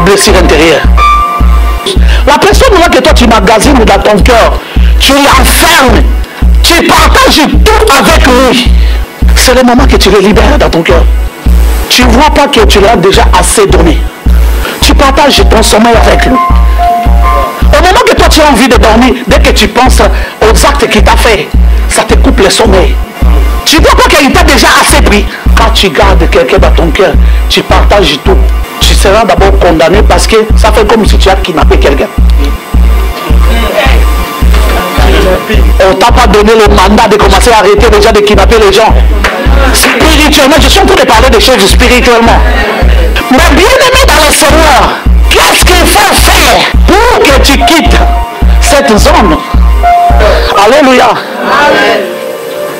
blessure intérieure. La personne que toi tu magasines dans ton cœur, tu l'enfermes, tu partages tout avec lui. C'est le moment que tu le libères dans ton cœur. Tu ne vois pas que tu l'as déjà assez donné. Tu partages ton sommeil avec lui. Au moment que toi tu as envie de dormir, dès que tu penses aux actes qu'il t'a fait, ça te coupe le sommeil. Tu ne vois pas qu'il t'a déjà assez pris. Quand tu gardes quelqu'un dans ton cœur, tu partages tout. Tu seras d'abord condamné parce que ça fait comme si tu as kidnappé quelqu'un. On t'a pas donné le mandat de commencer à arrêter déjà de kidnapper les gens. Spirituellement, je suis en train de parler des choses spirituellement. Mais bien aimé dans le Seigneur, qu'est-ce qu'il faut faire pour que tu quittes cette zone? Alléluia. Amen.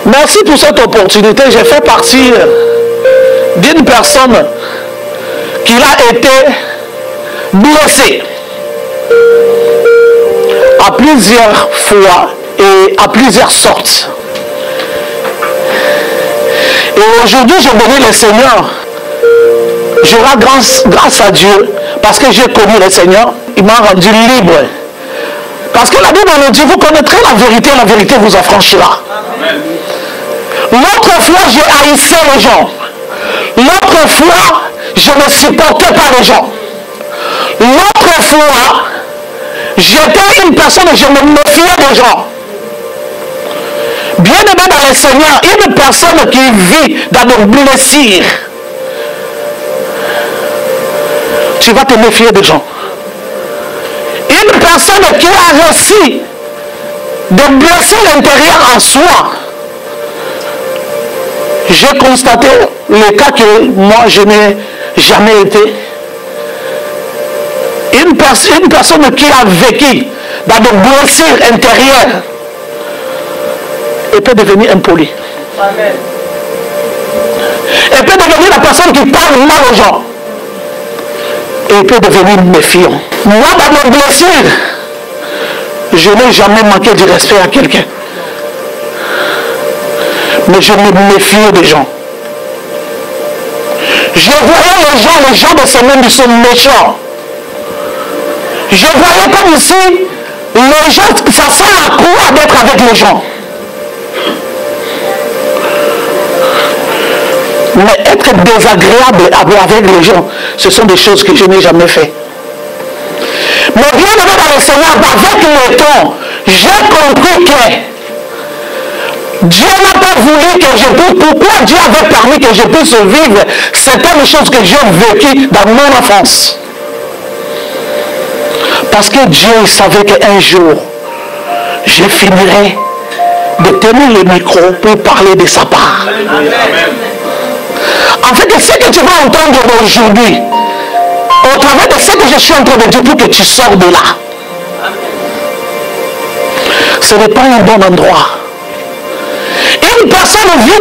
Merci pour cette opportunité. J'ai fait partie d'une personne qui a été blessée à plusieurs fois et à plusieurs sortes. Et aujourd'hui, je bénis le Seigneur. Je rends grâce à Dieu parce que j'ai connu le Seigneur. Il m'a rendu libre. Parce que la Bible nous dit, vous connaîtrez la vérité vous affranchira. L'autre fois, j'ai haïssé les gens. L'autre fois, je ne supportais pas les gens. L'autre fois, j'étais une personne et je me méfiais des gens. Bien aimé dans le Seigneur, une personne qui vit dans des blessures, tu vas te méfier des gens. Une personne qui a réussi de blesser l'intérieur en soi, j'ai constaté le cas que moi je n'ai jamais été. Une personne qui a vécu dans des blessures intérieures, elle peut devenir impolie. Amen. Elle peut devenir la personne qui parle mal aux gens. Et elle peut devenir méfiant. Moi, dans mes blessures, je n'ai jamais manqué de respect à quelqu'un. Mais je me méfie des gens. Je voyais les gens de ce monde, ils sont méchants. Je voyais comme ici, les gens, ça sert à quoi d'être avec les gens? Mais être désagréable avec les gens, ce sont des choses que je n'ai jamais fait. Mais bien aimé dans le Seigneur, avec le temps, j'ai compris que Dieu n'a pas voulu que je puisse, pourquoi Dieu avait permis que je puisse vivre certaines choses que j'ai vécues dans mon enfance. Parce que Dieu savait qu'un jour, je finirai de tenir le micro pour parler de sa part. Amen. En fait, ce que tu vas entendre aujourd'hui, au travers de ce que je suis en train de dire pour que tu sors de là, ce n'est pas un bon endroit. Une personne vit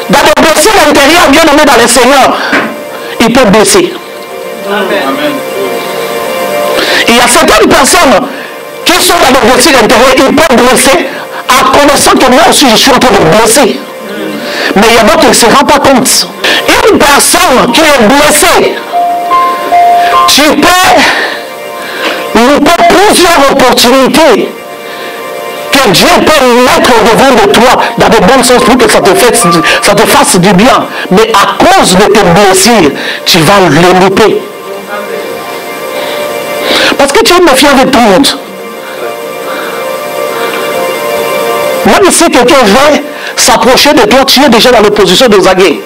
dans des blessures intérieures, bien aimé dans le Seigneur, il peut blesser. Amen. Il y a certaines personnes qui sont dans des blessures intérieures, ils peuvent blesser en connaissant que moi aussi je suis en train de blesser. Mais il y a d'autres qui ne se rendent pas compte. Une personne qui est blessée, tu peux louper plusieurs opportunités que Dieu peut mettre devant de toi dans de bons sens pour que ça te fasse du bien. Mais à cause de tes blessures, tu vas le louper. Parce que tu es méfiant de tout le monde. Même si quelqu'un veut s'approcher de toi, tu es déjà dans la position de zaguer.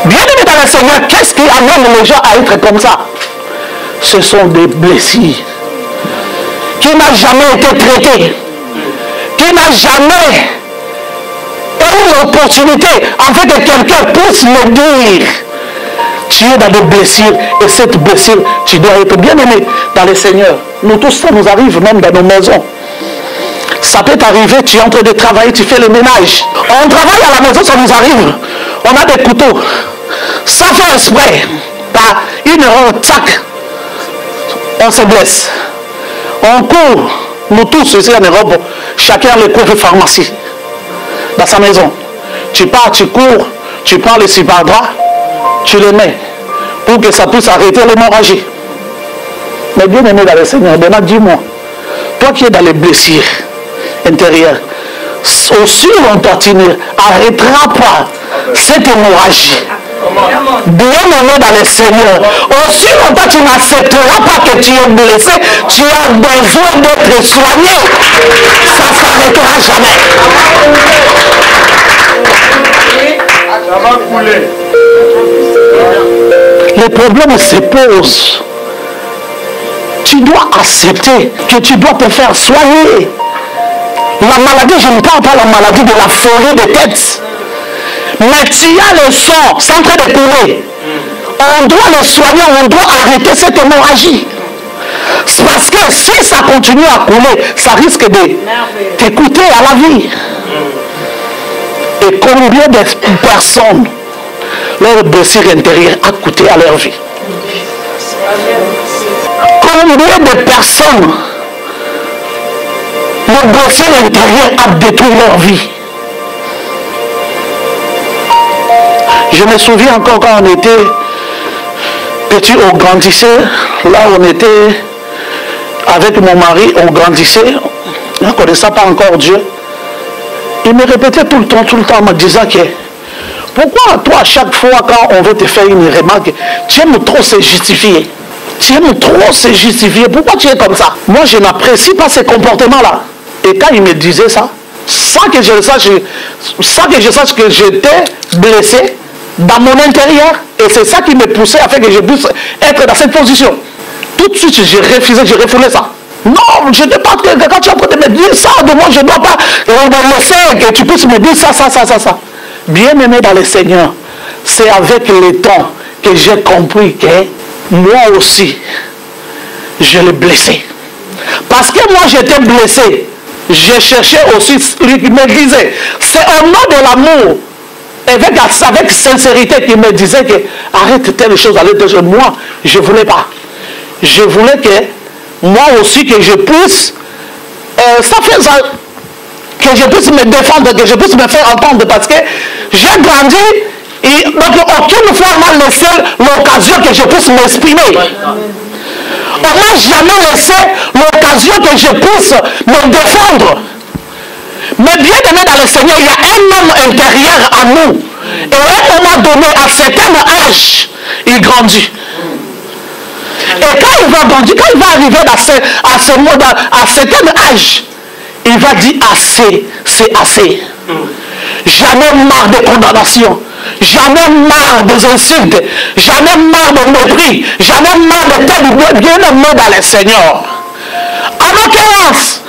Bien aimé dans le Seigneur, qu'est-ce qui amène les gens à être comme ça? Ce sont des blessures qui n'ont jamais été traitées, qui n'ont jamais eu l'opportunité en fait que quelqu'un puisse me dire tu es dans des blessures et cette blessure, tu dois être bien aimé dans le Seigneur. Nous tous, ça nous arrive même dans nos maisons. Ça peut t'arriver, tu es en train de travailler, tu fais le ménage. On travaille à la maison, ça nous arrive. On a des couteaux. Sans faire exprès, par une erreur, tac, on se blesse. On court, nous tous ici en Europe, chacun a le cours de pharmacie dans sa maison. Tu pars, tu cours, tu prends le cibardra, tu les mets pour que ça puisse arrêter l'hémorragie. Mais bien aimé dans le Seigneur, maintenant dis-moi, toi qui es dans les blessures intérieures, aussi longtemps tu n'arrêteras pas cette hémorragie. Bien aimé dans le Seigneur, aussi longtemps tu n'accepteras pas que tu es blessé, tu as besoin d'être soigné. Ça ne s'arrêtera jamais. Ça va couler. Les problèmes se posent. Tu dois accepter que tu dois te faire soigner. La maladie, je ne parle pas de la maladie de la forêt de tête. Mais tu as le sang, c'est en train de couler. On doit le soigner, on doit arrêter cette hémorragie. C'est parce que si ça continue à couler, ça risque de t'écouter à la vie. Et combien de personnes leur blessure intérieure a coûté à leur vie? Combien de personnes leur blessure intérieure a détruit leur vie? Je me souviens encore quand on était petit, on grandissait. Là, on était avec mon mari, on grandissait. On ne connaissait pas encore Dieu. Il me répétait tout le temps, me disant que pourquoi toi, à chaque fois quand on veut te faire une remarque, tu aimes trop se justifier. Tu aimes trop se justifier. Pourquoi tu es comme ça? Moi, je n'apprécie pas ces comportements-là. Et quand il me disait ça, sans que je sache que j'étais blessé dans mon intérieur, et c'est ça qui me poussait afin que je puisse être dans cette position. Tout de suite, j'ai refusé, j'ai refoulé ça. Non, je ne sais pas que quand tu es en train de me dire ça de moi, je ne dois pas me laisser que tu puisses me dire ça. Bien aimé dans le Seigneur, c'est avec le temps que j'ai compris que moi aussi, je l'ai blessé. Parce que moi, j'étais blessé. J'ai cherché aussi, lui qui me disait, c'est au nom de l'amour, avec sincérité, qu'il me disait que arrête telle chose, moi, je ne voulais pas. Je voulais que moi aussi, que je puisse, que je puisse me défendre, que je puisse me faire entendre, parce que j'ai grandi, et donc aucune fois on m'a laissé l'occasion que je puisse m'exprimer. On ne m'a jamais laissé l'occasion que je puisse me défendre. Mais bien aimé dans le Seigneur, il y a un homme intérieur à nous. Et à un moment donné, à un certain âge, il grandit. Et quand il va grandir, quand il va arriver à ce certain âge, il va dire assez, c'est assez. J'en ai marre de condamnation. J'en ai marre des insultes. J'en ai marre de mépris. J'en ai marre de tel bien aimé dans le Seigneur. En l'occurrence,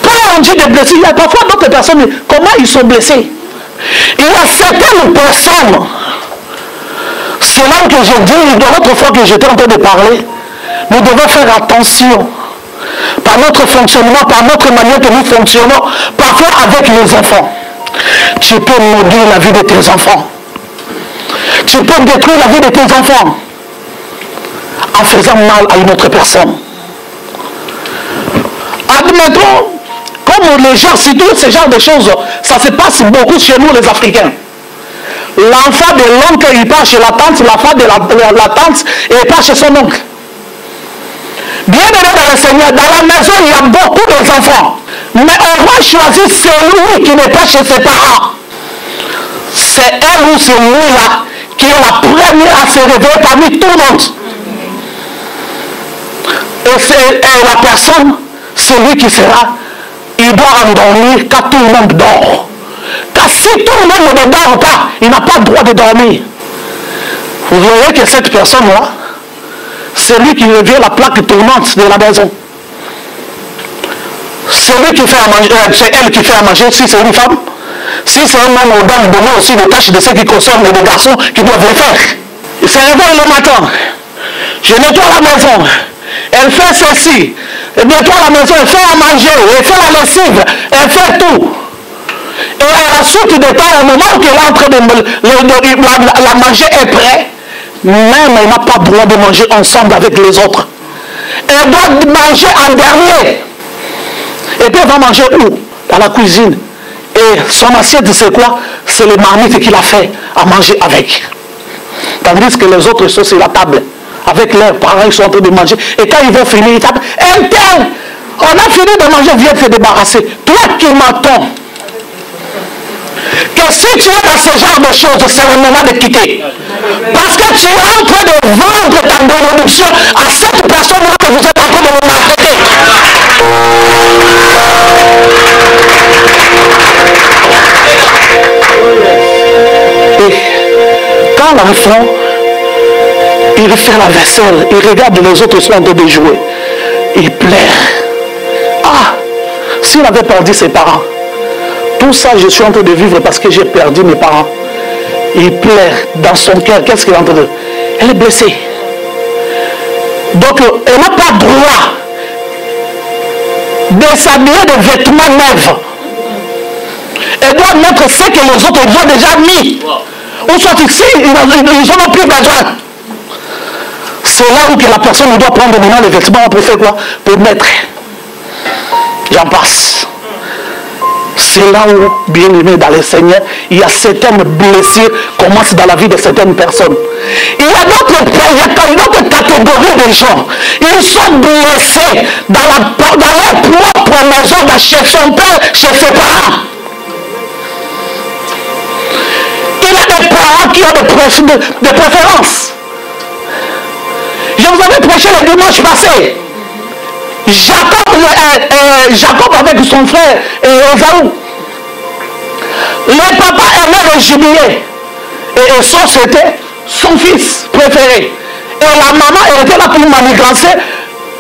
quand on dit des blessés, il y a parfois d'autres personnes, comment ils sont blessés? Il y a certaines personnes, c'est là que je dis, de l'autre fois que j'étais en train de parler, nous devons faire attention par notre fonctionnement, par notre manière que nous fonctionnons, parfois avec les enfants. Tu peux maudire la vie de tes enfants. Tu peux détruire la vie de tes enfants en faisant mal à une autre personne. Admettons, comme les gens, si tous ce genre de choses, ça se passe beaucoup chez nous les Africains. L'enfant de l'oncle, il part chez la tante, l'enfant de la tante, et il part chez son oncle. Bien aimé dans le Seigneur, dans la maison, il y a beaucoup d'enfants. Mais on va choisir celui qui n'est pas chez ses parents. C'est elle ou celui-là qui est la première à se réveiller parmi tout le monde. Et la personne, celui qui sera, il doit endormir quand tout le monde dort. Car si tout le monde ne dort pas, il n'a pas le droit de dormir. Vous voyez que cette personne-là, c'est lui qui revient la plaque tournante de la maison. C'est lui qui fait à manger, c'est elle qui fait à manger si c'est une femme. Si c'est un homme, on donne donner aussi des tâches de ce qui concerne les garçons qui doivent les faire. Il se réveille le matin. Je nettoie la maison. Elle fait ceci. Elle nettoie la maison, elle fait à manger, elle fait la lessive, elle fait tout. Et à la suite de temps, au moment qu'elle est en train de la manger est prête, même elle n'a pas le droit de manger ensemble avec les autres. Elle doit manger en dernier. Et puis elle va manger où? Dans la cuisine. Et son assiette, c'est quoi? C'est les marmites qu'il a fait à manger avec. Tandis que les autres sont sur la table. Avec leurs parents, ils sont en train de manger. Et quand ils vont finir, ils tapent. Interne, on a fini de manger, viens te débarrasser. Toi qui m'attends, que si tu es dans ce genre de choses, c'est le moment de quitter. Parce que tu es en train de vendre ta bénédiction à cette personne-là que vous êtes en train de vous maltraiter. Et quand l'enfant, il fait la vaisselle, il regarde les autres sont en train de jouer, il pleure. Ah, s'il avait perdu ses parents, tout ça je suis en train de vivre parce que j'ai perdu mes parents. Il pleure dans son cœur. Qu'est-ce qu'il est en train de... Elle est blessée. Donc elle n'a pas droit de s'habiller de vêtements neufs. Elle doit mettre ce que les autres ont déjà mis. Ou soit ici, ils n'en ont plus besoin. C'est là où que la personne doit prendre maintenant les vêtements pour faire quoi? Pour mettre. J'en passe. C'est là où, bien aimé dans le Seigneur, il y a certaines blessures qui commencent dans la vie de certaines personnes. Il y a d'autres catégories de gens. Ils sont blessés dans leur propre maison, chez son père, chez ses parents. Il y a des parents qui ont des préférences. Je vous avais prêché le dimanche passé. Jacob avec son frère Esaü. Le papa aimait le gibier. Et Esau c'était son fils préféré. Et la maman elle était là pour manigancer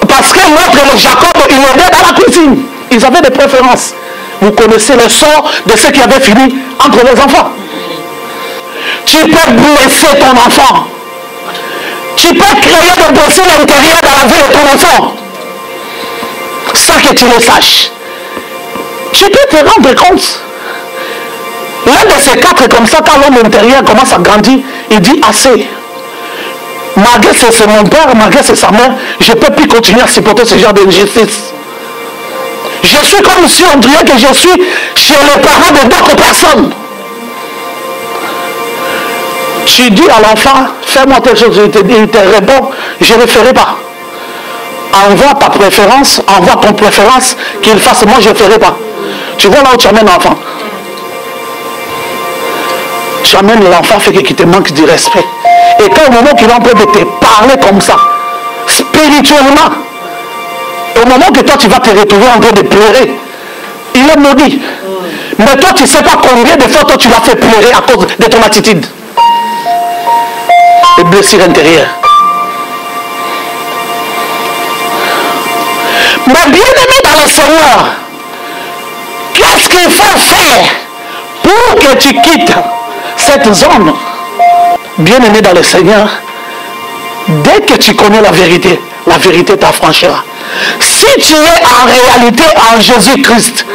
parce que l'autre, le Jacob, il aidait dans la cuisine. Ils avaient des préférences. Vous connaissez le sort de ceux qui avaient fini entre les enfants. Tu peux blesser ton enfant. Tu peux créer des blessures à l'intérieur de la vie de ton enfant. Sans que tu le saches. Tu peux te rendre compte. L'un de ces quatre comme ça, quand l'homme intérieur commence à grandir, il dit assez. Malgré c'est mon père, malgré c'est sa mère, je ne peux plus continuer à supporter ce genre d'injustice. Je suis comme si on dirait que je suis chez les parents de d'autres personnes. Tu dis à l'enfant, fais-moi telle chose, il te répond, je ne le ferai pas. Envoie ta préférence, envoie ton préférence, qu'il fasse, moi je ne ferai pas. Tu vois là où tu amènes l'enfant. Tu amènes l'enfant, fait qu'il te manque du respect. Et quand au moment qu'il est en train de te parler comme ça, spirituellement, au moment que toi tu vas te retrouver en train de pleurer, il est maudit. Mais toi tu ne sais pas combien de fois toi tu l'as fait pleurer à cause de ton attitude. Les blessures intérieures. Mais bien aimé dans le Seigneur, qu'est-ce qu'il faut faire pour que tu quittes cette zone? Bien aimé dans le Seigneur, dès que tu connais la vérité t'affranchira. Si tu es en réalité en Jésus-Christ,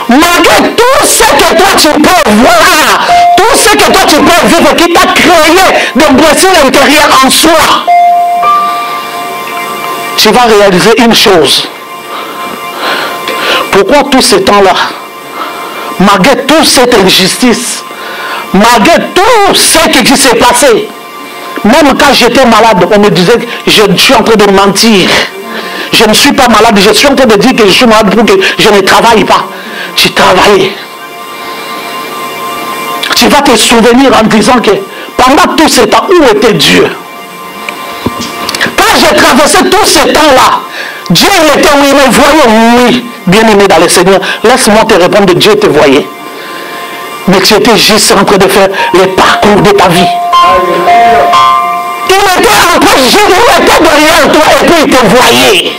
malgré tout ce que toi tu peux voir, tout ce que toi tu peux vivre qui t'a créé de blessures intérieures en soi, tu vas réaliser une chose. Pourquoi tout ce temps-là, malgré toute cette injustice, malgré tout ce qui s'est passé, même quand j'étais malade, on me disait que je suis en train de mentir. Je ne suis pas malade, je suis en train de dire que je suis malade pour que je ne travaille pas. Tu travaillais. Tu vas te souvenir en disant que pendant tout ce temps, où était Dieu? Quand j'ai traversé tout ce temps-là, Dieu il était où? Il me voyait, oui. Bien aimé dans le Seigneur, laisse-moi te répondre, Dieu te voyait. Mais tu étais juste en train de faire le parcours de ta vie. Il était en train, il était derrière toi et puis il te voyait.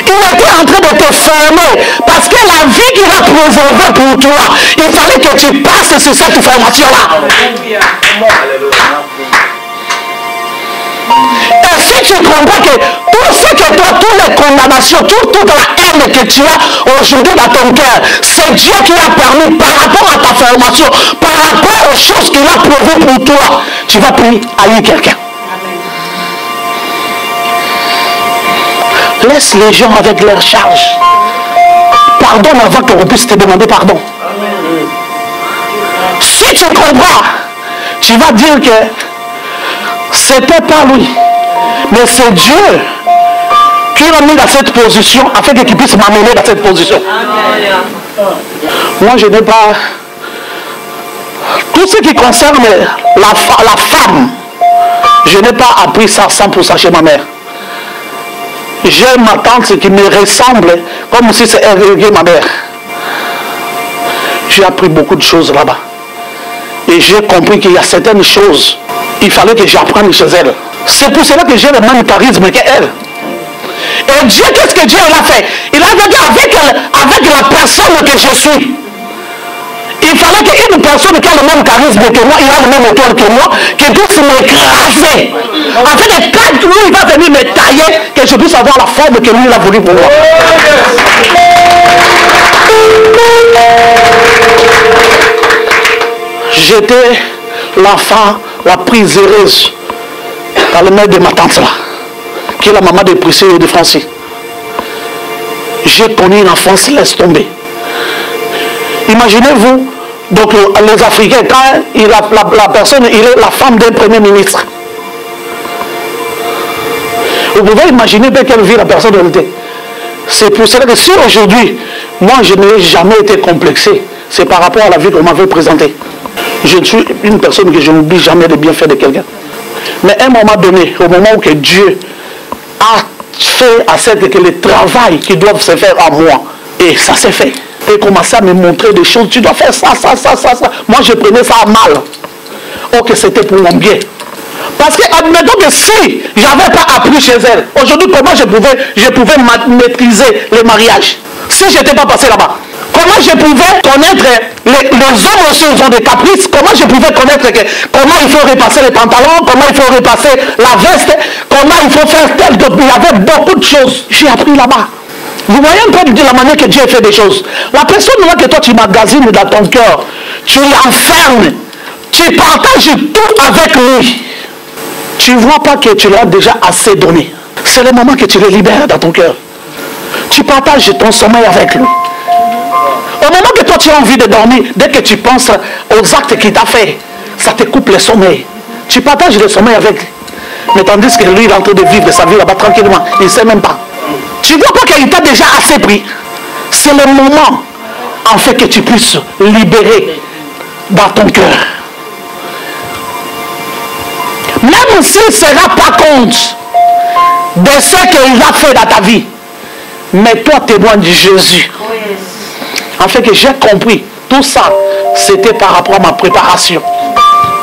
Il était en train de te former parce que la vie qu'il a préservée pour toi, il fallait que tu passes sur cette formation-là. Et si tu comprends que tout ce que toi, toutes les condamnations, toute la haine que tu as aujourd'hui dans ton cœur, c'est Dieu qui a permis par rapport à ta formation, par rapport aux choses qu'il a prévues pour toi, tu vas plus haïr quelqu'un. Laisse les gens avec leurs charges. pardonne avant qu'on puisse te demander pardon. Si tu comprends, tu vas dire que c'était pas lui, mais c'est Dieu qui l'a mis dans cette position afin qu'il puisse m'amener dans cette position. Moi, je n'ai pas... Tout ce qui concerne la femme, je n'ai pas appris ça 100% chez ma mère. J'ai ma tante qui me ressemble comme si c'était ma mère. J'ai appris beaucoup de choses là-bas. Et j'ai compris qu'il y a certaines choses, il fallait que j'apprenne chez elle. C'est pour cela que j'ai le même charisme qu'elle. Et Dieu, qu'est-ce que Dieu a fait? Il a dit avec la personne que je suis. Il fallait qu'une personne qui a le même charisme que moi, il a le même étoile que moi, qui puisse m'écraser. Afin que quand lui il va venir me tailler, que je puisse avoir la forme que lui il a voulu pour moi. J'étais l'enfant la plus heureuse dans le maître de ma tante là, qui est la maman de Priscille et de Francis. J'ai connu une enfance laisse tomber. Imaginez-vous, donc les Africains, quand la personne, il est la femme d'un premier ministre. Vous pouvez imaginer bien quelle vie la personne a été. C'est pour cela que si aujourd'hui, moi je n'ai jamais été complexé, c'est par rapport à la vie qu'on m'avait présentée. Je suis une personne que je n'oublie jamais les bienfaits de quelqu'un. Mais à un moment donné, au moment où que Dieu a fait à cette que le travail qui doit se faire à moi, et ça s'est fait. Et commençait à me montrer des choses, tu dois faire ça. Moi je prenais ça à mal. Oh que c'était pour mon bien. Parce que admettons que si je n'avais pas appris chez elle, aujourd'hui comment je pouvais maîtriser les mariages? Si je n'étais pas passé là-bas. Comment je pouvais connaître, les hommes aussi ils ont des caprices, comment je pouvais connaître comment il faut repasser les pantalons, comment il faut repasser la veste, comment il faut faire tel, il y avait beaucoup de choses. J'ai appris là-bas. Vous voyez un peu de la manière que Dieu fait des choses. La personne là que toi tu magasines dans ton cœur, tu l'enfermes, tu partages tout avec lui. Tu ne vois pas que tu l'as déjà assez donné. C'est le moment que tu le libères dans ton cœur. Tu partages ton sommeil avec lui. Au moment que toi tu as envie de dormir, dès que tu penses aux actes qu'il t'a fait, ça te coupe le sommeil. Tu partages le sommeil avec lui. Mais tandis que lui il est en train de vivre sa vie là-bas tranquillement, il ne sait même pas. Tu ne vois pas qu'il t'a déjà assez pris. C'est le moment en fait que tu puisses libérer dans ton cœur. Même s'il ne sera pas compte de ce qu'il a fait dans ta vie, mais toi témoigne de Jésus. En fait que j'ai compris, tout ça, c'était par rapport à ma préparation.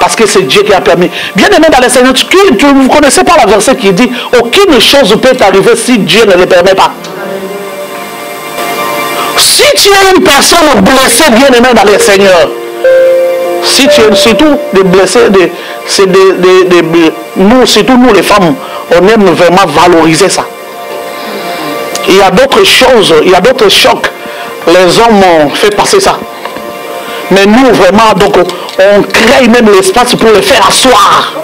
Parce que c'est Dieu qui a permis. Bien aimé dans le Seigneur, vous ne connaissez pas la verset qui dit aucune chose peut t'arriver si Dieu ne le permet pas. Si tu es une personne blessée, bien aimé dans le Seigneur, si tu es surtout des blessés, nous, surtout nous les femmes, on aime vraiment valoriser ça. Il y a d'autres choses, il y a d'autres chocs. Les hommes ont fait passer ça. Mais nous, vraiment, donc, on crée même l'espace pour le faire asseoir.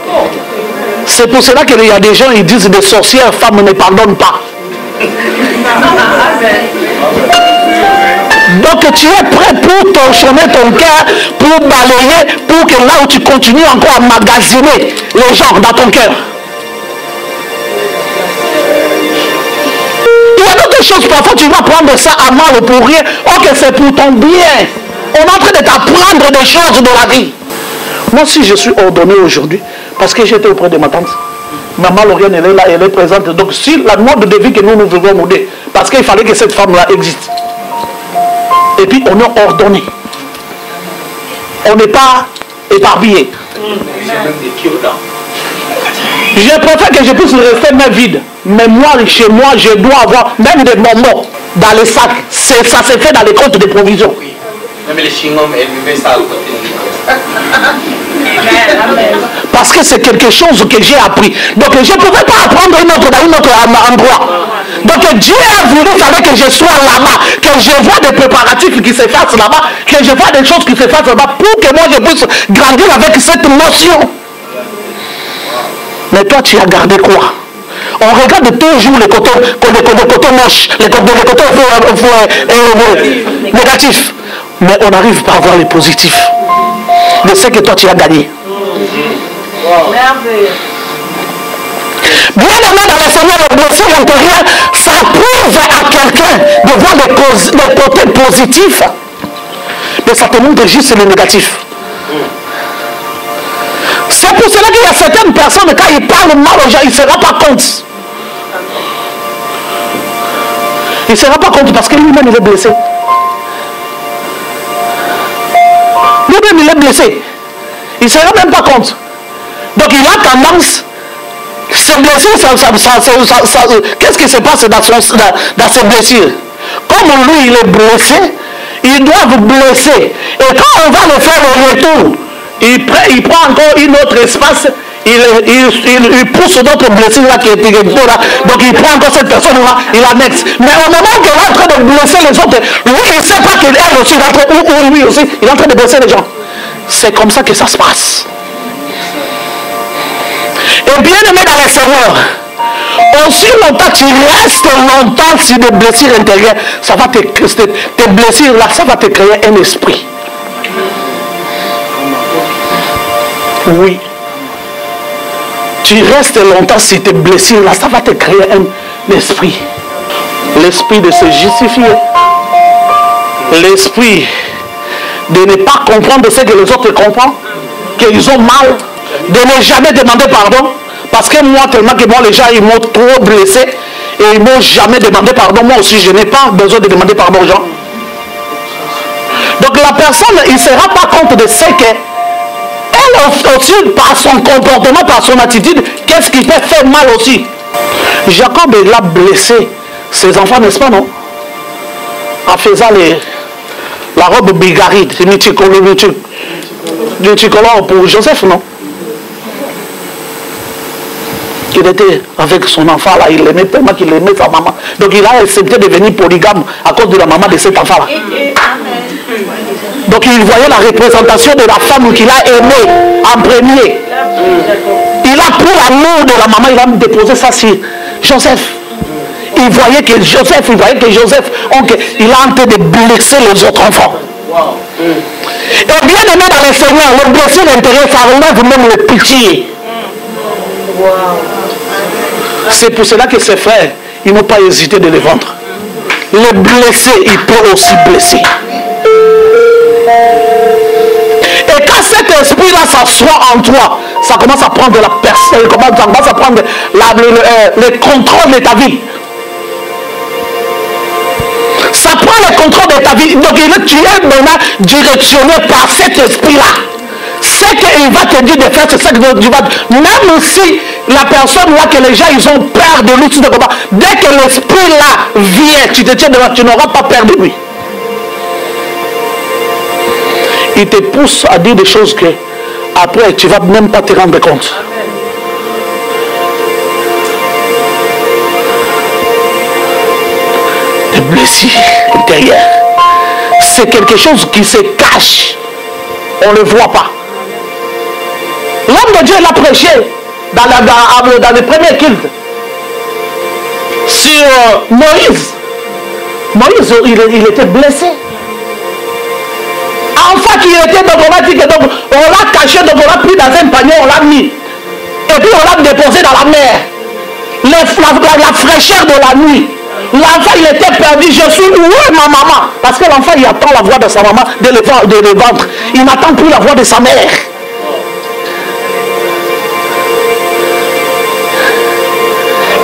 C'est pour cela qu'il y a des gens qui disent des sorcières, femmes ne pardonnent pas. Donc tu es prêt pour torchonner ton cœur, pour balayer, pour que là où tu continues encore à magasiner les gens dans ton cœur. Il y a d'autres choses, parfois tu vas prendre ça à mal ou pour rien. Ok, c'est pour ton bien. On est en train de t'apprendre des choses de la vie. Moi aussi je suis ordonné aujourd'hui parce que j'étais auprès de ma tante. Maman Lauriane, elle est là, elle est présente. Donc si la mode de vie que nous devons mouder, parce qu'il fallait que cette femme-là existe. Et puis on est ordonné. On n'est pas éparpillé. Je préfère que je puisse rester main vide. Mais moi, chez moi, je dois avoir même des bonbons dans les sacs. Ça se fait dans les comptes de provisions. Même les Chinois, elles vivaient ça. Parce que c'est quelque chose que j'ai appris. Donc je ne pouvais pas apprendre dans un autre endroit. Donc Dieu a voulu, il fallait que je sois là-bas, que je vois des préparatifs qui se fassent là-bas, que je vois des choses qui se fassent là-bas, pour que moi je puisse grandir avec cette notion. Mais toi tu as gardé quoi? On regarde toujours les côtés moches, les côtés négatifs. Mais on n'arrive pas à voir les positifs de ce que toi tu as gagné. Bien aimé dans le Seigneur, le blessure intérieure, ça prouve à quelqu'un de voir les côtés positifs. Mais ça te montre juste le négatif. C'est pour cela qu'il y a certaines personnes, quand ils parlent mal aux gens, ils ne se rendent pas compte. Il ne se rend pas compte parce que lui-même il est blessé. Lui-même il est blessé. Il ne se rend même pas compte. Donc il a tendance, ses blessures, qu'est-ce qui se passe dans ses blessures? Comme lui il est blessé, ils doivent blesser. Et quand on va le faire au retour, il prend encore un autre espace, il pousse d'autres blessures là qui étaient là. Donc il prend encore cette personne-là, il annexe. Mais au moment qu'il est en train de blesser les autres, lui il ne sait pas qu'elle aussi, ou lui aussi, il est en train de blesser les gens. C'est comme ça que ça se passe. Et bien aimé dans le Seigneur, aussi longtemps tu restes longtemps sur des blessures intérieures, ça va tes blessures là, ça va te créer un esprit. Oui. Tu restes longtemps sur tes blessures là, ça va te créer un esprit. L'esprit de se justifier. L'esprit de ne pas comprendre ce que les autres comprennent, qu'ils ont mal, de ne jamais demander pardon. Parce que moi, tellement que moi, les gens, ils m'ont trop blessé et ils ne m'ont jamais demandé pardon. Moi aussi, je n'ai pas besoin de demander pardon aux gens. Donc la personne, il ne se rend pas compte de ce que elle aussi, par son comportement, par son attitude, qu'est-ce qui peut faire mal aussi. Jacob, il a blessé ses enfants, n'est-ce pas, non? En faisant la robe bigaride, le tricolore pour Joseph, non? Il était avec son enfant là, il l'aimait tellement qu'il aimait sa maman. Donc il a accepté de devenir polygame à cause de la maman de cet enfant là. Donc il voyait la représentation de la femme qu'il a aimée en premier. Il a pris l'amour de la maman, il a déposé ça sur Joseph. Il voyait que Joseph, donc, il a en train de blesser les autres enfants. Et bien aimé dans le Seigneur, le blessure intérieur, ça enlève même le pitié. C'est pour cela que ses frères, ils n'ont pas hésité de les vendre. Le blessé, il peut aussi blesser. Et quand cet esprit-là s'assoit en toi, ça commence à prendre la personne, ça commence à prendre le contrôle de ta vie. Ça prend le contrôle de ta vie. Donc tu es maintenant directionné par cet esprit-là. Ce qu'il va te dire de faire, c'est ça que tu vas. Même si la personne là, que les gens ils ont peur de lui, dès que l'esprit là vient, tu te tiens devant, tu n'auras pas peur de lui. Il te pousse à dire des choses que après tu ne vas même pas te rendre compte. Les blessures intérieures, c'est quelque chose qui se cache. On ne le voit pas. L'homme de Dieu l'a prêché dans le premier culte sur Moïse. Moïse, il était blessé. Enfin qu'il était, donc on a dit que donc, on l'a caché, donc on l'a pris dans un panier, on l'a mis. Et puis on l'a déposé dans la mer. La fraîcheur de la nuit. L'enfant il était perdu, je suis où est ma maman? Parce que l'enfant il attend la voix de sa maman de le ventre. Il n'attend plus la voix de sa mère.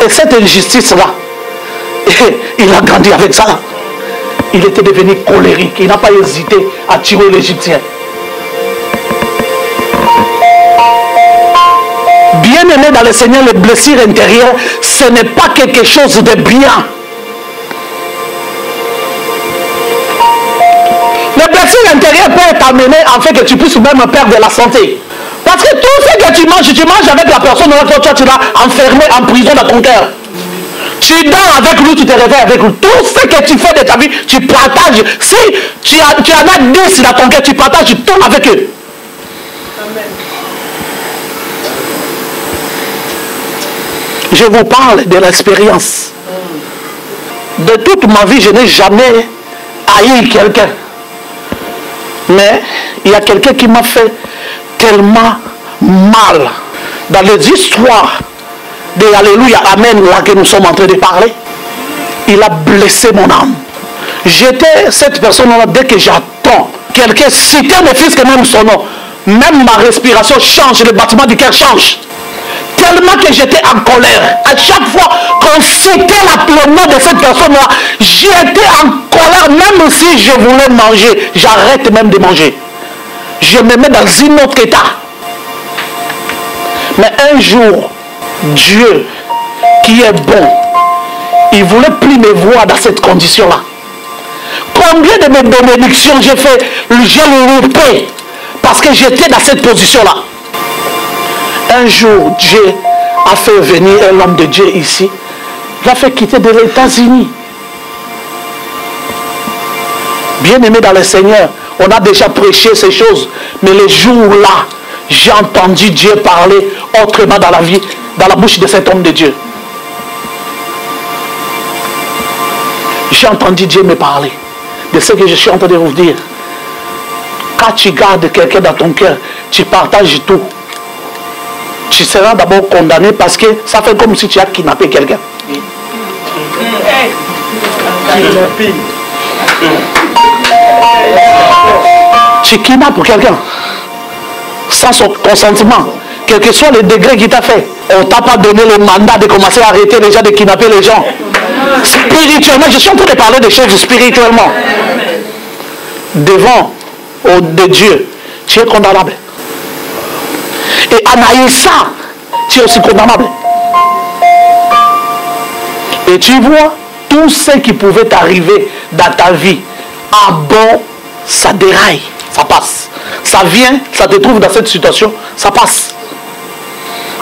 Et cette injustice-là, il a grandi avec ça. Il était devenu colérique. Il n'a pas hésité à tuer l'Égyptien. Bien aimé dans le Seigneur, les blessures intérieures, ce n'est pas quelque chose de bien. Les blessures intérieures peuvent t'amener en fait que tu puisses même perdre de la santé. Parce que tout ce que tu manges avec la personne que tu l'as enfermé en prison dans ton cœur. Tu dors avec lui, tu te réveilles avec lui. Tout ce que tu fais de ta vie, tu partages. Si tu en as 10 dans ton cœur, tu partages tout avec eux. Amen. Je vous parle de l'expérience. De toute ma vie, je n'ai jamais haï quelqu'un. Mais il y a quelqu'un qui m'a fait tellement mal. Dans les histoires de Alléluia, Amen, là que nous sommes en train de parler, il a blessé mon âme. J'étais cette personne-là, dès que j'attends quelqu'un citer mes fils que même son nom, même ma respiration change, le battement du cœur change. Tellement que j'étais en colère. À chaque fois qu'on citait le nom de cette personne-là, j'étais en colère, même si je voulais manger. J'arrête même de manger. Je me mets dans un autre état. Mais un jour, Dieu, qui est bon, il ne voulait plus me voir dans cette condition-là. Combien de mes bénédictions j'ai fait, j'ai loupé, parce que j'étais dans cette position-là. Un jour, Dieu a fait venir un homme de Dieu ici. Il a fait quitter de les États-Unis. Bien-aimé dans le Seigneur, on a déjà prêché ces choses. Mais les jours-là, j'ai entendu Dieu parler autrement dans la vie, dans la bouche de cet homme de Dieu. J'ai entendu Dieu me parler de ce que je suis en train de vous dire. Quand tu gardes quelqu'un dans ton cœur, tu partages tout. Tu seras d'abord condamné parce que ça fait comme si tu as kidnappé quelqu'un. Tu kidnappes quelqu'un sans son consentement, quel que soit le degré qu'il t'a fait. On ne t'a pas donné le mandat de commencer à arrêter les gens, de kidnapper les gens. Spirituellement, je suis en train de parler des choses spirituellement. Devant de Dieu, tu es condamnable. Et en haïssant, tu es aussi condamnable. Et tu vois, tout ce qui pouvait t'arriver dans ta vie, en bon, ça déraille, ça passe. Ça vient, ça te trouve dans cette situation, ça passe.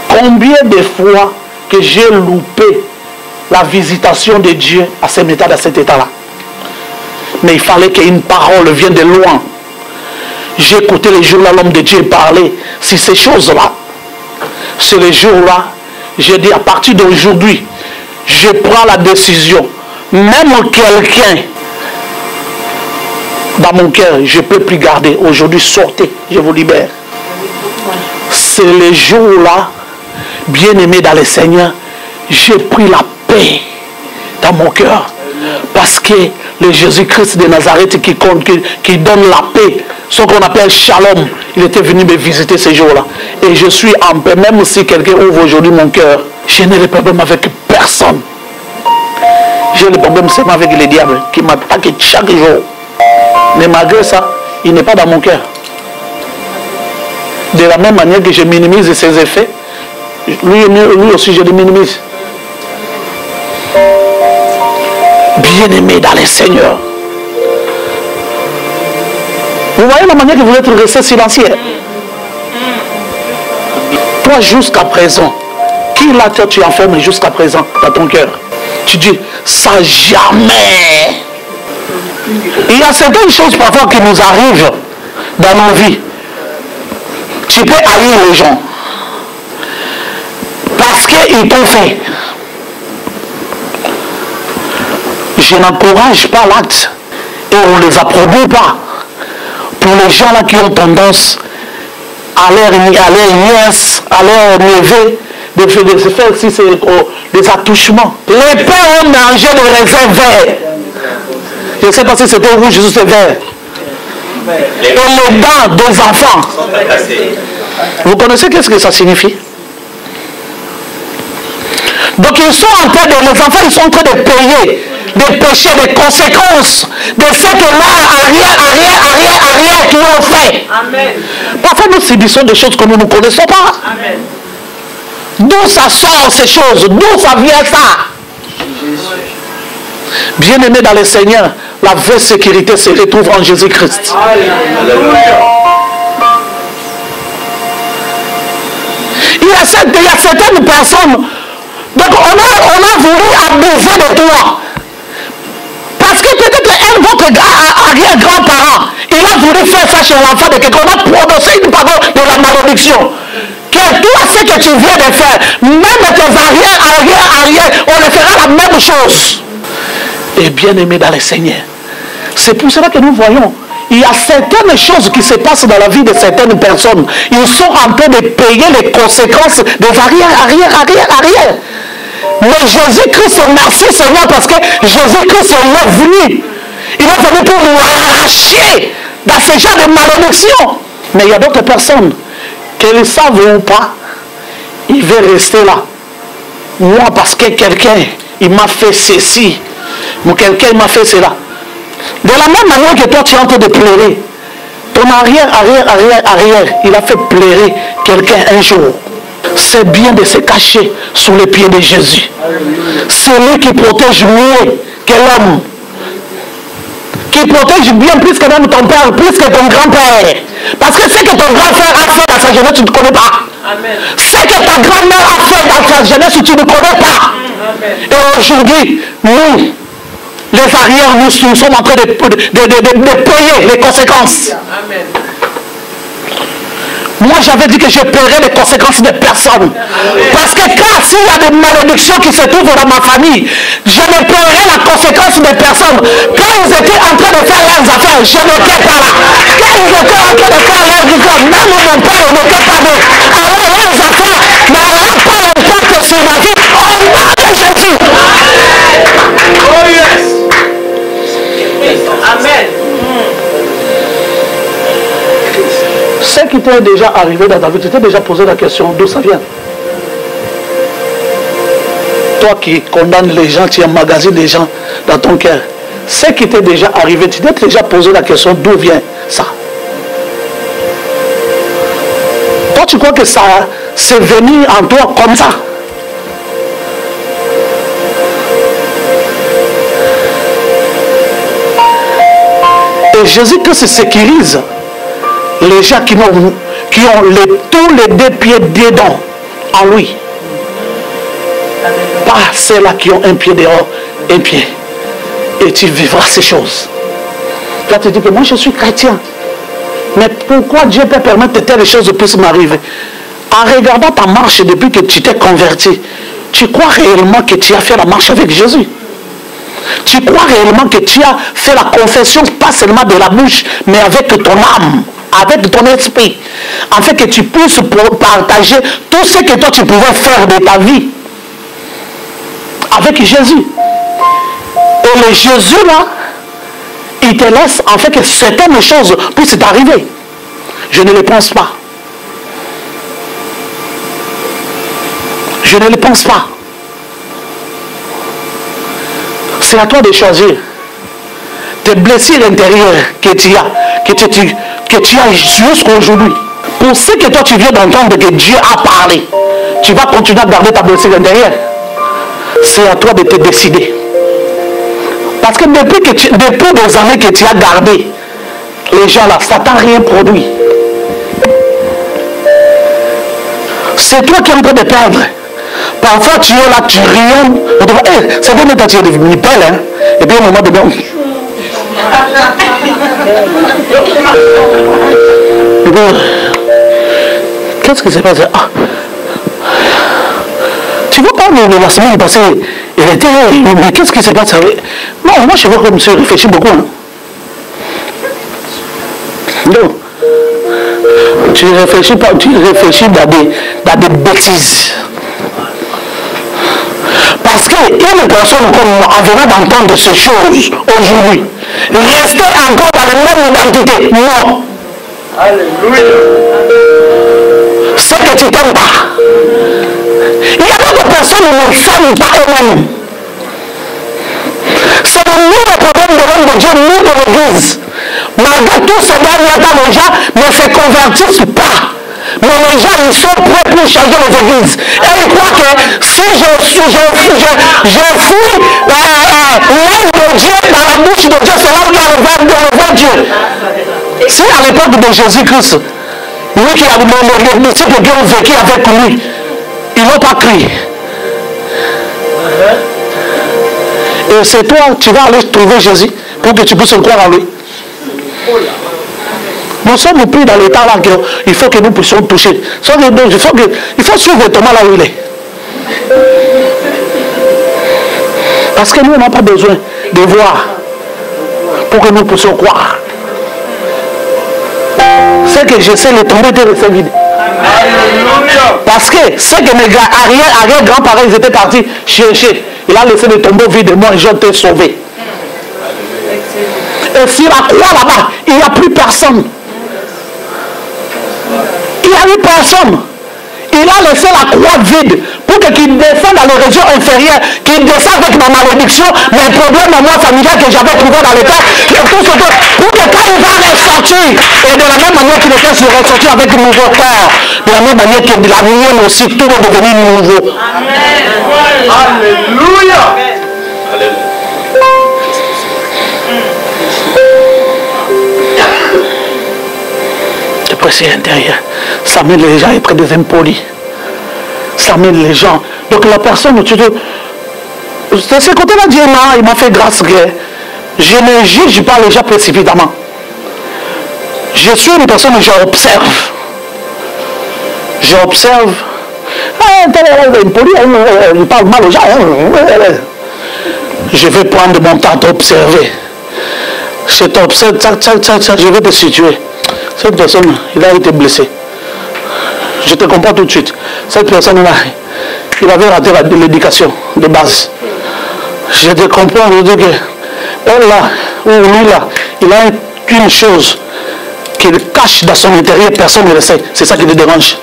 Combien de fois que j'ai loupé la visitation de Dieu à ce état, dans cet état-là. Mais il fallait qu'une parole vienne de loin. J'ai écouté les jours-là, l'homme de Dieu parler sur ces choses-là. C'est les jours-là, j'ai dit à partir d'aujourd'hui, je prends la décision. Même quelqu'un dans mon cœur, je ne peux plus garder. Aujourd'hui, sortez, je vous libère. C'est les jours-là, bien-aimé dans le Seigneur, j'ai pris la paix dans mon cœur. Parce que le Jésus-Christ de Nazareth qui donne la paix, ce qu'on appelle Shalom, il était venu me visiter ces jours-là. Et je suis en paix, même si quelqu'un ouvre aujourd'hui mon cœur, je n'ai de problème avec personne. J'ai le problème seulement avec le diable qui m'attaque chaque jour. Mais malgré ça, il n'est pas dans mon cœur. De la même manière que je minimise ses effets, lui aussi je le minimise. Bien-aimé dans les seigneurs. Vous voyez la manière que vous êtes resté silencieux. Toi jusqu'à présent, qui la tête tu enfermes jusqu'à présent dans ton cœur? Tu dis, ça jamais. Il y a certaines choses parfois qui nous arrivent dans nos vies. Tu peux haïr les gens parce qu'ils t'ont fait. Je n'encourage pas l'acte et on ne les approbe pas. Pour les gens là qui ont tendance à leur nièce, à leur neveu, de se faire aussi des attouchements. Les pères ont mangé des raisins verts. Je ne sais pas si c'était rouge ou c'est vert. Et les dents des enfants. Vous connaissez qu'est-ce que ça signifie? Donc ils sont en train de, les enfants ils sont en train de payer des péchés, des conséquences de ce que là, arrière qui ont fait. Amen. Parfois nous subissons des choses que nous ne connaissons pas. Amen. D'où ça sort ces choses? D'où ça vient ça? Bien-aimé dans le Seigneur, la vraie sécurité se retrouve en Jésus-Christ. Il y a certaines personnes, donc on a voulu abuser de toi. Parce que peut-être un votre arrière-grand-parent, il a voulu faire ça chez l'enfant de quelqu'un, on a prononcé une parole de la malédiction. Que Et toi, ce que tu viens de faire, même tes arrière, on le fera la même chose. Et bien aimé dans le Seigneur, c'est pour cela que nous voyons, il y a certaines choses qui se passent dans la vie de certaines personnes. Ils sont en train de payer les conséquences des arrière. Mais Jésus-Christ, merci Seigneur, parce que Jésus-Christ est venu. Il est venu pour nous arracher dans ce genre de malédiction. Mais il y a d'autres personnes qui le savent ou pas, ils veulent rester là. Moi, parce que quelqu'un, il m'a fait ceci, ou quelqu'un m'a fait cela. De la même manière que toi, tu es en train de pleurer, ton arrière, il a fait pleurer quelqu'un un jour. C'est bien de se cacher sous les pieds de Jésus. C'est lui qui protège mieux que l'homme. Qui protège bien plus que même ton père, plus que ton grand-père. Parce que ce que ton grand-père a fait dans sa jeunesse, tu ne connais pas. Amen. Ce que ta grand-mère a fait dans sa jeunesse, tu ne connais pas. Amen. Et aujourd'hui, nous, les arrières, nous sommes en train de payer les conséquences. Amen. Moi, j'avais dit que je paierais les conséquences de personne. Parce que quand s'il y a des malédictions qui se trouvent dans ma famille, je ne paierai la conséquence de personne. Quand ils étaient en train de faire leurs affaires, je n'étais pas là. Quand ils étaient en train de faire leurs affaires, même mon père n'était pas là. Alors leurs affaires n'auront pas l'impact sur ma vie. Au nom de Jésus. Oh yes. Amen. Ce qui t'est déjà arrivé dans ta vie, tu t'es déjà posé la question d'où ça vient. Toi qui condamnes les gens, tu emmagasines les gens dans ton cœur. Ce qui t'est déjà arrivé, tu t'es déjà posé la question d'où vient ça. Toi tu crois que ça c'est venu en toi comme ça. Et Jésus-Christ sécurise les gens qui ont tous les deux pieds dedans en lui. Pas ceux-là qui ont un pied dehors, un pied. Et tu vivras ces choses. Là tu dis que moi je suis chrétien. Mais pourquoi Dieu peut permettre que telles choses puissent m'arriver? En regardant ta marche depuis que tu t'es converti, tu crois réellement que tu as fait la marche avec Jésus? Tu crois réellement que tu as fait la confession, pas seulement de la bouche, mais avec ton âme, avec ton esprit, afin que tu puisses partager tout ce que toi tu pouvais faire de ta vie avec Jésus. Et le Jésus là, il te laisse en fait que certaines choses puissent t'arriver. Je ne le pense pas. Je ne le pense pas. C'est à toi de choisir tes blessures intérieures que tu as jusqu'à aujourd'hui. Pour ce que toi tu viens d'entendre que Dieu a parlé, tu vas continuer à garder ta blessure intérieure. C'est à toi de te décider. Parce que depuis des années que tu as gardé les gens là, ça t'a rien produit. C'est toi qui es en train de perdre. Parfois tu es là, tu rions. C'est bon, mais tu es devenu belle, hein? Et puis au moment de bien. Qu'est-ce qui s'est passé? Ah. Tu vois pas la semaine passée, il était. Mais qu'est-ce qui s'est passé? Non, moi je vois comme je réfléchis beaucoup. Hein. Non. Tu réfléchis pas, tu réfléchis dans des bêtises. Parce qu'une personne comme moi, en venant d'entendre ces choses aujourd'hui, rester encore dans la même identité, non. Alléluia. C'est que tu t'aimes pas. Il y a d'autres personnes qui ne s'aiment pas eux-mêmes. C'est nous le problème de l'homme de Dieu, nous de l'église. Malgré tout ce dernier temps, les gens ne se convertissent pas. Mais les gens, ils sont prêts pour changer les églises. Et ils croient que si je fous l'œuvre de Dieu dans la bouche de Dieu, c'est là où il y a le vrai Dieu. C'est à l'époque de Jésus-Christ, lui qui a les disciples qui ont vécu avec lui, ils n'ont pas crié. Et c'est toi, tu vas aller trouver Jésus pour que tu puisses croire en lui. Nous sommes plus dans l'état là qu'il faut que nous puissions toucher. Il faut suivre Thomas là où il est. Parce que nous, on n'a pas besoin de voir pour que nous puissions croire. C'est que je sais, les tombeaux étaient restés vides. Parce que c'est que mes arrière-grands-parents, ils étaient partis chercher. Il a laissé les tombeaux vides et moi, j'ai été sauvé. Et sur la croix là-bas, il n'y a plus personne. Il n'y a eu personne. Il a laissé la croix vide pour qu'il descende dans les régions inférieures, qu'il descende avec ma malédiction, mes problèmes à moi familiales que j'avais trouvé dans l'état, pour que quand il va ressortir, et de la même manière qu'il était ressorti avec un nouveau corps, de la même manière que de la mienne aussi, tout va devenir nouveau. Amen. Alléluia. Le précieux intérieur, ça mène les gens à être des impolis. Ça mène les gens. Donc la personne, de ce côté-là, Dieu il m'a fait grâce que je ne juge pas les gens précipitamment. Je suis une personne où j'observe. J'observe. Il parle mal aux gens. Je vais prendre mon temps d'observer. Je t'observe, je vais te situer. Cette personne, il a été blessé. Je te comprends tout de suite. Cette personne-là, il avait raté l'éducation de base. Je te comprends, je dis que elle là, ou lui là, il a une chose qu'il cache dans son intérieur, personne ne le sait. C'est ça qui le dérange.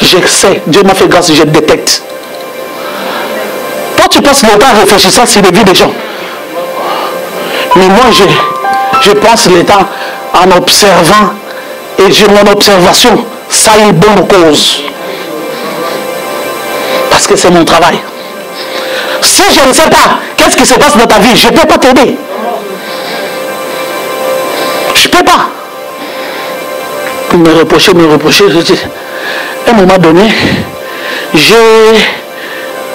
Je sais, Dieu m'a fait grâce, je détecte. Toi, tu passes le temps à réfléchir ça sur les vies des gens. Mais moi, je passe le temps en observant, et j'ai mon observation, ça est bonne cause. Parce que c'est mon travail. Si je ne sais pas qu'est-ce qui se passe dans ta vie, je ne peux pas t'aider. Je ne peux pas. Me reprocher, je dis, à un moment donné, j'ai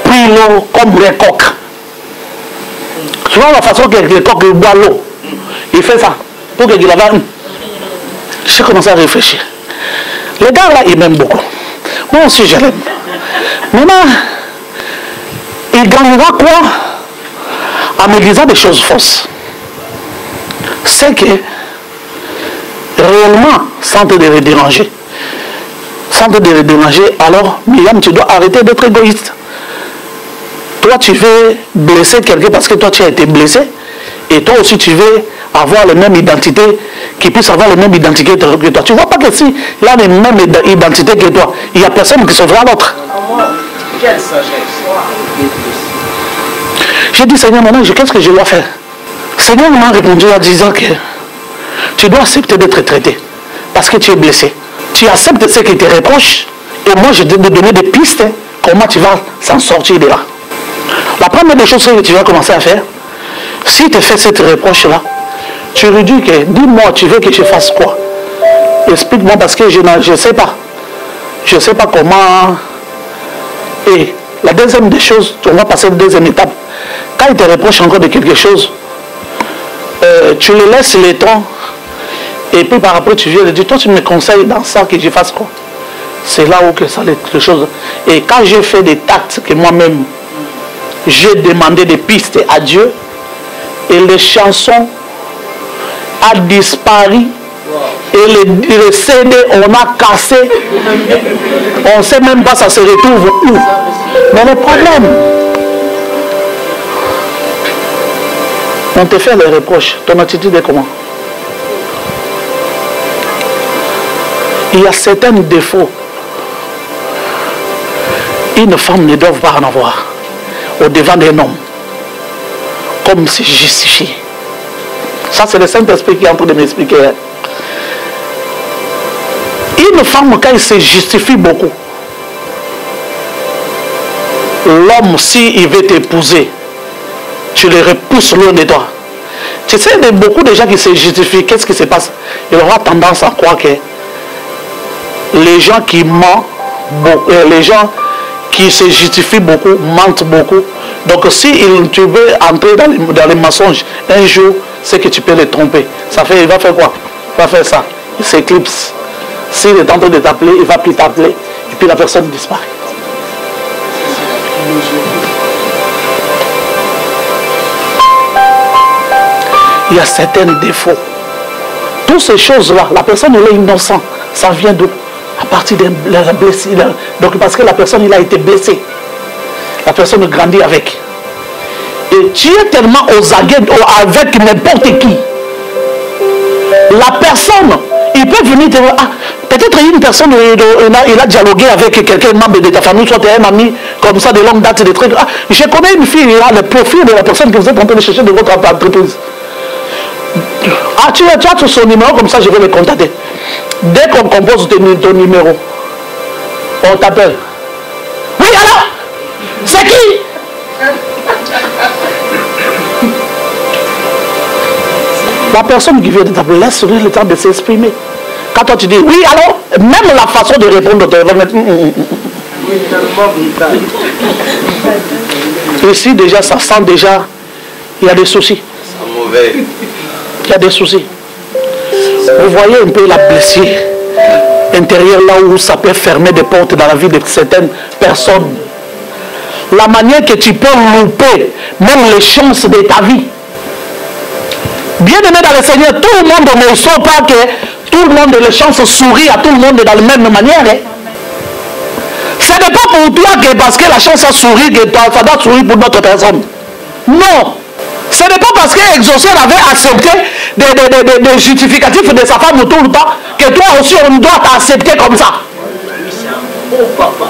pris l'eau comme les coqs. Tu vois la façon que les coqs boivent l'eau. Il fait ça. Pour qu'il avale. J'ai commencé à réfléchir. Le gars là, il m'aime beaucoup. Moi aussi, je l'aime. Maintenant, il gagnera quoi en me disant des choses fausses? C'est que, réellement, sans te déranger, alors, Myriam, tu dois arrêter d'être égoïste. Toi, tu veux blesser quelqu'un parce que toi, tu as été blessé. Et toi aussi, tu veux avoir la même identité, qu'il puisse avoir la même identité que toi. Tu ne vois pas que si il a la même identité que toi, il n'y a personne qui sauvera l'autre. Quelle sagesse. J'ai dit, Seigneur, maintenant, qu'est-ce que je dois faire? Seigneur m'a répondu en disant que tu dois accepter d'être traité parce que tu es blessé. Tu acceptes ce qui te reproche et moi, je vais te donner des pistes comment tu vas s'en sortir de là. La première des choses que tu vas commencer à faire, si tu fais cette reproche-là, tu lui dis que, dis-moi, tu veux que je fasse quoi? Explique-moi parce que je ne sais pas. Je ne sais pas comment. Et la deuxième des choses, on va passer à la deuxième étape. Quand il te reproche encore de quelque chose, tu le laisses le temps. Et puis par après, tu viens de dire, toi tu me conseilles dans ça que je fasse quoi? C'est là où que ça les choses. Et quand j'ai fait des tactes que moi-même, j'ai demandé des pistes à Dieu, et les chansons a disparu et les CD on a cassé, on ne sait même pas ça se retrouve où. Mais le problème, on te fait les reproches, ton attitude est comment? Il y a certains défauts, une femme ne doit pas en avoir au devant d'un homme comme c'est justifié. Ça, c'est le Saint-Esprit qui est en train de m'expliquer. Une femme, quand elle se justifie beaucoup, l'homme, s'il veut t'épouser, tu le repousses loin de toi. Tu sais, beaucoup de gens qui se justifient, qu'est-ce qui se passe? Il aura tendance à croire que les gens qui mentent, les gens qui se justifient beaucoup, mentent beaucoup. Donc si tu veux entrer dans les mensonges, un jour, c'est que tu peux les tromper. Ça fait, il va faire quoi? Il va faire ça. il s'éclipse. S'il est en train de t'appeler, il ne va plus t'appeler. Et puis la personne disparaît. Il y a certains défauts. Toutes ces choses-là, la personne elle est innocente. Ça vient d'où? À partir de la blessure. Donc parce que la personne il a été blessée. La personne grandit avec. Et tu es tellement aux aguets avec n'importe qui. La personne, il peut venir te dire, ah, peut-être une personne, il a dialogué avec quelqu'un, membre de ta famille, soit tu es un ami, comme ça, de longue date, des trucs. Ah, je connais une fille, il a le profil de la personne que vous êtes en train de chercher de votre entreprise. Ah, tu as son numéro, comme ça, je vais le contacter. Dès qu'on compose ton numéro, on t'appelle. Oui, alors, c'est qui? La personne qui vient de t'appeler, laisse le temps de s'exprimer. Quand toi tu dis oui, alors, même la façon de répondre au téléphone, ici déjà, ça sent déjà, il y a des soucis. Il y a des soucis. Vous voyez un peu la blessure intérieure là où ça peut fermer des portes dans la vie de certaines personnes. La manière que tu peux louper même les chances de ta vie. Bien aimé dans le Seigneur, tout le monde ne sait pas que tout le monde a les chances de sourire à tout le monde de la même manière. Hein? Ce n'est pas pour toi que parce que la chance a souri que ça doit sourire pour d'autres personnes. Non. Ce n'est pas parce que Exaucé avait accepté des justificatifs de sa femme tout le temps que toi aussi on doit t'accepter comme ça. Oh papa.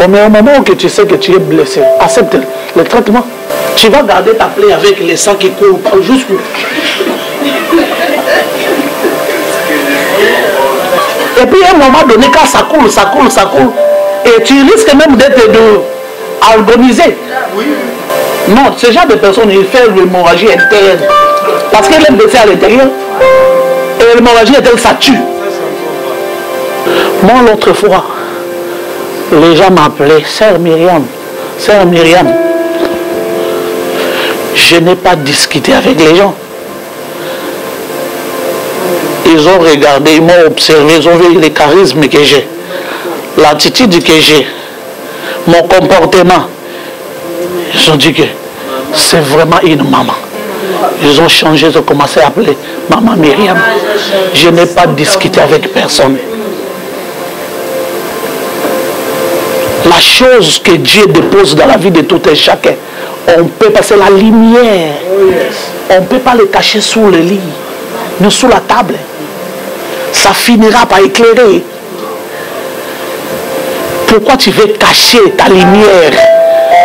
Mais au moment où tu sais que tu es blessé, accepte le traitement. Tu vas garder ta plaie avec les sangs qui coulent jusqu'où. Et puis à un moment donné, quand ça coule, et tu risques même d'être agonisé. Non, ce genre de personne, il fait l'hémorragie interne. Parce qu'elle est blessée à l'intérieur. Et l'hémorragie interne, ça tue. Moi, l'autre fois, les gens m'appelaient Sœur Myriam. Sœur Myriam. Je n'ai pas discuté avec les gens. Ils ont regardé, ils m'ont observé, ils ont vu les charismes que j'ai, l'attitude que j'ai, mon comportement. Ils ont dit que c'est vraiment une maman. Ils ont changé, ils ont commencé à appeler Maman Myriam. Je n'ai pas discuté avec personne. La chose que Dieu dépose dans la vie de tout et chacun, on peut passer la lumière. On ne peut pas le cacher sous le lit, ni sous la table. Ça finira par éclairer. Pourquoi tu veux cacher ta lumière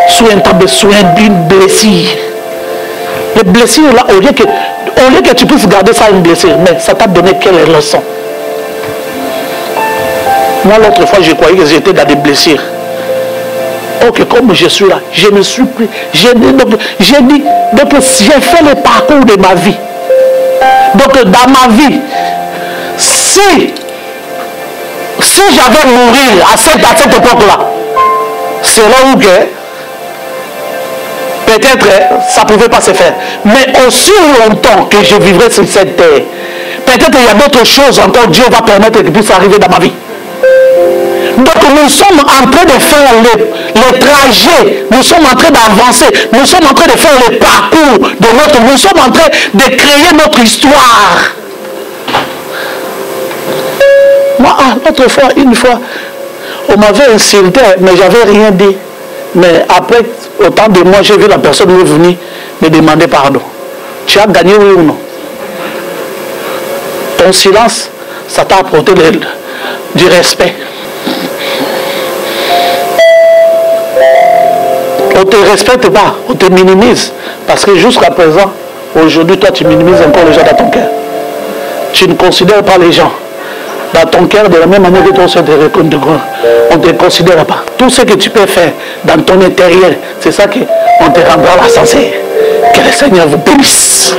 sous un table, sous une blessure? Les blessures là, au lieu que tu puisses garder ça une blessure, mais ça t'a donné quelle leçon? Moi l'autre fois je croyais que j'étais dans des blessures. Ok, comme je suis là, je me suis pris. J'ai dit, j'ai fait le parcours de ma vie. Donc dans ma vie, si j'avais mouru à cette époque-là, c'est là où peut-être ça ne pouvait pas se faire. Mais aussi longtemps que je vivrai sur cette terre, peut-être il y a d'autres choses encore, Dieu va permettre que puisse arriver dans ma vie. Donc nous sommes en train de faire le trajet, nous sommes en train d'avancer, nous sommes en train de faire le parcours de nous sommes en train de créer notre histoire. Moi, l'autre fois, une fois, on m'avait insulté, mais j'avais rien dit. Mais après, autant de mois, j'ai vu la personne qui est venue me demander pardon. Tu as gagné, oui ou non? Ton silence, ça t'a apporté du respect. On ne te respecte pas, on te minimise. Parce que jusqu'à présent, aujourd'hui, toi, tu minimises encore les gens dans ton cœur. Tu ne considères pas les gens dans ton cœur de la même manière que toi, on ne te considère pas. Tout ce que tu peux faire dans ton intérieur, c'est ça qu'on te rendra la sincère. Que le Seigneur vous bénisse.